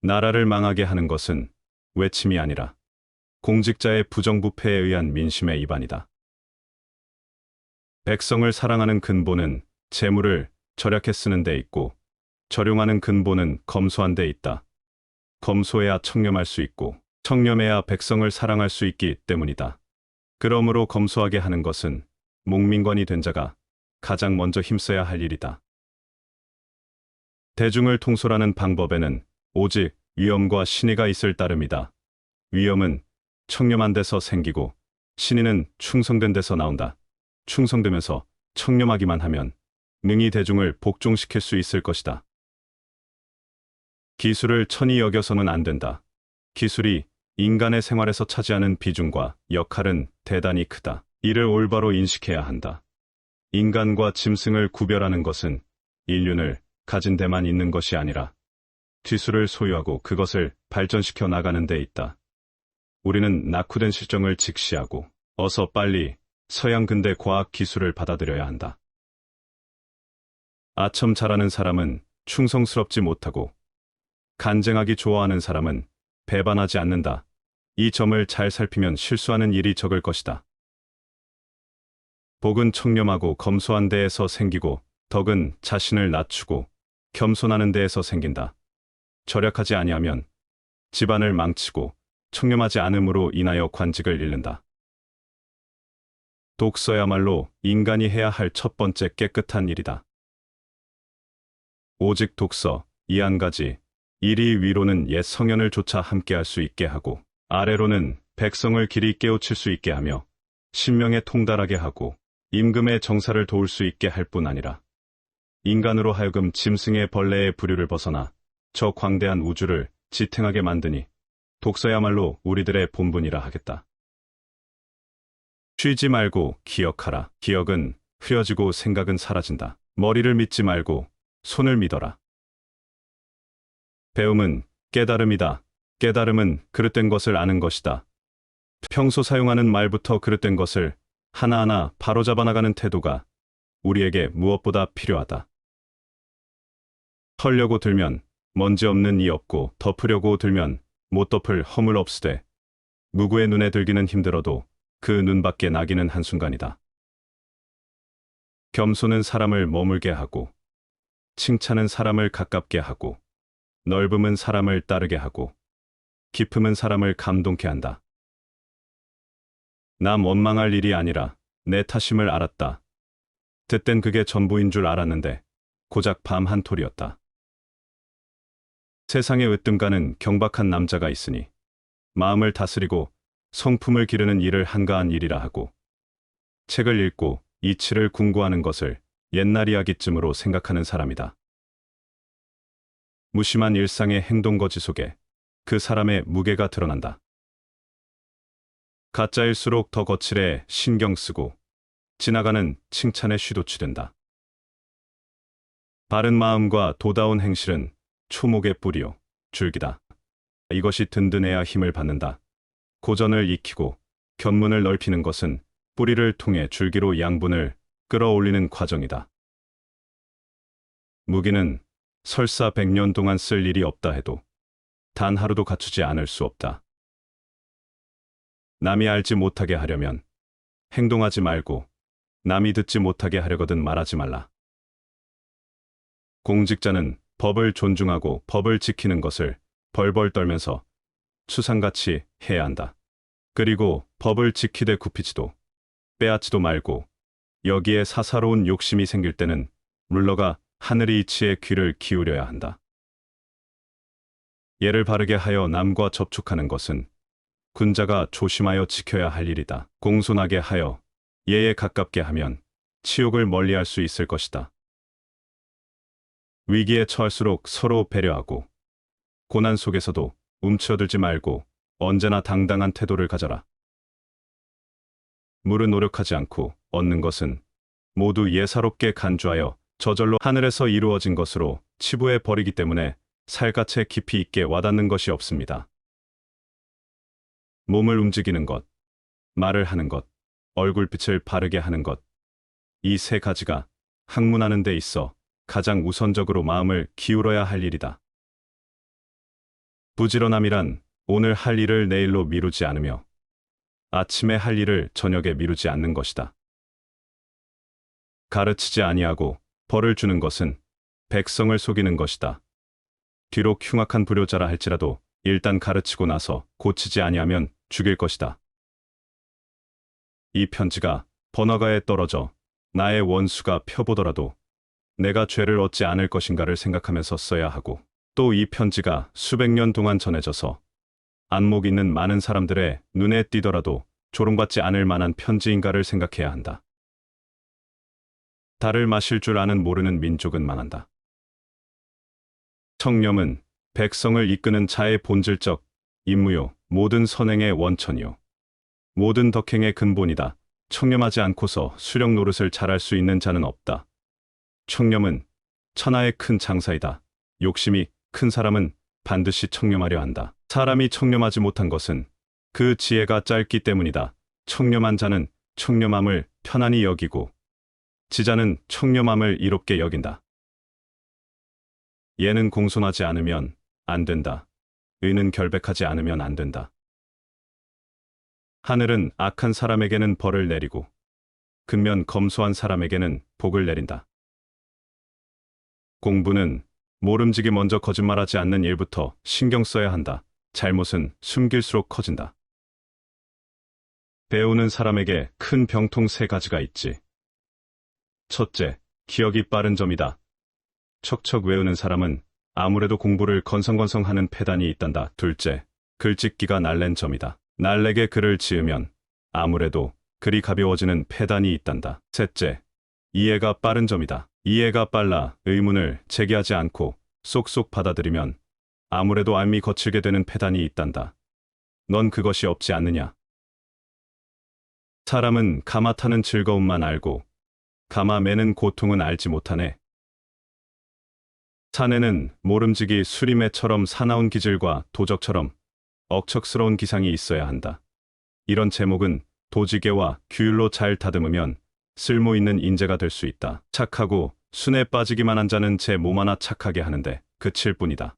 나라를 망하게 하는 것은 외침이 아니라 공직자의 부정부패에 의한 민심의 위반이다. 백성을 사랑하는 근본은 재물을 절약해 쓰는 데 있고, 절용하는 근본은 검소한 데 있다. 검소해야 청렴할 수 있고, 청렴해야 백성을 사랑할 수 있기 때문이다. 그러므로 검소하게 하는 것은 목민관이 된 자가 가장 먼저 힘써야 할 일이다. 대중을 통솔하는 방법에는 오직 위엄과 신의가 있을 따름이다. 위엄은 청렴한 데서 생기고, 신의는 충성된 데서 나온다. 충성되면서 청렴하기만 하면 능히 대중을 복종시킬 수 있을 것이다. 기술을 천히 여겨서는 안 된다. 기술이 인간의 생활에서 차지하는 비중과 역할은 대단히 크다. 이를 올바로 인식해야 한다. 인간과 짐승을 구별하는 것은 인륜을 가진 데만 있는 것이 아니라 기술을 소유하고 그것을 발전시켜 나가는 데 있다. 우리는 낙후된 실정을 직시하고 어서 빨리 서양 근대 과학 기술을 받아들여야 한다. 아첨 잘하는 사람은 충성스럽지 못하고, 간쟁하기 좋아하는 사람은 배반하지 않는다. 이 점을 잘 살피면 실수하는 일이 적을 것이다. 복은 청렴하고 검소한 데에서 생기고, 덕은 자신을 낮추고 겸손하는 데에서 생긴다. 절약하지 아니하면 집안을 망치고, 청렴하지 않음으로 인하여 관직을 잃는다. 독서야말로 인간이 해야 할 첫 번째 깨끗한 일이다. 오직 독서, 이 한 가지 일이 위로는 옛 성현을 조차 함께할 수 있게 하고, 아래로는 백성을 길이 깨우칠 수 있게 하며 신명에 통달하게 하고 임금의 정사를 도울 수 있게 할 뿐 아니라 인간으로 하여금 짐승의 벌레의 부류를 벗어나 저 광대한 우주를 지탱하게 만드니 독서야말로 우리들의 본분이라 하겠다. 쉬지 말고 기억하라. 기억은 흐려지고 생각은 사라진다. 머리를 믿지 말고 손을 믿어라. 배움은 깨달음이다. 깨달음은 그릇된 것을 아는 것이다. 평소 사용하는 말부터 그릇된 것을 하나하나 바로잡아 나가는 태도가 우리에게 무엇보다 필요하다. 털려고 들면 먼지 없는 이 없고, 덮으려고 들면 못 덮을 허물 없으되, 누구의 눈에 들기는 힘들어도 그 눈밖에 나기는 한순간이다. 겸손은 사람을 머물게 하고, 칭찬은 사람을 가깝게 하고, 넓음은 사람을 따르게 하고, 깊음은 사람을 감동케 한다. 남 원망할 일이 아니라 내 탓임을 알았다. 그땐 그게 전부인 줄 알았는데 고작 밤 한 톨이었다. 세상에 으뜸가는 경박한 남자가 있으니 마음을 다스리고 성품을 기르는 일을 한가한 일이라 하고, 책을 읽고 이치를 궁구하는 것을 옛날 이야기쯤으로 생각하는 사람이다. 무심한 일상의 행동거지 속에 그 사람의 무게가 드러난다. 가짜일수록 더 거칠해 신경 쓰고, 지나가는 칭찬에 쉬도취된다. 바른 마음과 도다운 행실은 초목의 뿌리요, 줄기다. 이것이 든든해야 힘을 받는다. 고전을 익히고 견문을 넓히는 것은 뿌리를 통해 줄기로 양분을 끌어올리는 과정이다. 무기는 설사 100년 동안 쓸 일이 없다 해도 단 하루도 갖추지 않을 수 없다. 남이 알지 못하게 하려면 행동하지 말고, 남이 듣지 못하게 하려거든 말하지 말라. 공직자는 법을 존중하고 법을 지키는 것을 벌벌 떨면서 추상같이 해야 한다. 그리고 법을 지키되 굽히지도 빼앗지도 말고, 여기에 사사로운 욕심이 생길 때는 물러가 하늘의 이치에 귀를 기울여야 한다. 예를 바르게 하여 남과 접촉하는 것은 군자가 조심하여 지켜야 할 일이다. 공손하게 하여 예에 가깝게 하면 치욕을 멀리할 수 있을 것이다. 위기에 처할수록 서로 배려하고, 고난 속에서도 움츠러들지 말고 언제나 당당한 태도를 가져라. 물은 노력하지 않고 얻는 것은 모두 예사롭게 간주하여 저절로 하늘에서 이루어진 것으로 치부해 버리기 때문에 살갗에 깊이 있게 와닿는 것이 없습니다. 몸을 움직이는 것, 말을 하는 것, 얼굴빛을 바르게 하는 것, 이 세 가지가 학문하는 데 있어 가장 우선적으로 마음을 기울여야 할 일이다. 부지런함이란 오늘 할 일을 내일로 미루지 않으며 아침에 할 일을 저녁에 미루지 않는 것이다. 가르치지 아니하고 벌을 주는 것은 백성을 속이는 것이다. 뒤로 흉악한 불효자라 할지라도 일단 가르치고 나서 고치지 아니하면 죽일 것이다. 이 편지가 번화가에 떨어져 나의 원수가 펴보더라도 내가 죄를 얻지 않을 것인가를 생각하면서 써야 하고, 또 이 편지가 수백 년 동안 전해져서 안목 있는 많은 사람들의 눈에 띄더라도 조롱받지 않을 만한 편지인가를 생각해야 한다. 달을 마실 줄 아는 모르는 민족은 망한다. 청렴은 백성을 이끄는 자의 본질적 임무요, 모든 선행의 원천이요, 모든 덕행의 근본이다. 청렴하지 않고서 수령 노릇을 잘할 수 있는 자는 없다. 청렴은 천하의 큰 장사이다. 욕심이 큰 사람은 반드시 청렴하려 한다. 사람이 청렴하지 못한 것은 그 지혜가 짧기 때문이다. 청렴한 자는 청렴함을 편안히 여기고 지자는 청렴함을 이롭게 여긴다. 예는 공손하지 않으면 안 된다. 의는 결백하지 않으면 안 된다. 하늘은 악한 사람에게는 벌을 내리고 근면 검소한 사람에게는 복을 내린다. 공부는 모름지기 먼저 거짓말하지 않는 일부터 신경 써야 한다. 잘못은 숨길수록 커진다. 배우는 사람에게 큰 병통 세 가지가 있지. 첫째, 기억이 빠른 점이다. 척척 외우는 사람은 아무래도 공부를 건성건성하는 패단이 있단다. 둘째, 글짓기가 날랜 점이다. 날래게 글을 지으면 아무래도 글이 가벼워지는 패단이 있단다. 셋째, 이해가 빠른 점이다. 이해가 빨라 의문을 제기하지 않고 쏙쏙 받아들이면 아무래도 알미 거칠게 되는 패단이 있단다. 넌 그것이 없지 않느냐? 사람은 가마 타는 즐거움만 알고 가마 매는 고통은 알지 못하네. 산에는 모름지기 수리매처럼 사나운 기질과 도적처럼 억척스러운 기상이 있어야 한다. 이런 제목은 도지개와 규율로 잘 다듬으면 쓸모 있는 인재가 될 수 있다. 착하고 순에 빠지기만 한 자는 제 몸 하나 착하게 하는데 그칠 뿐이다.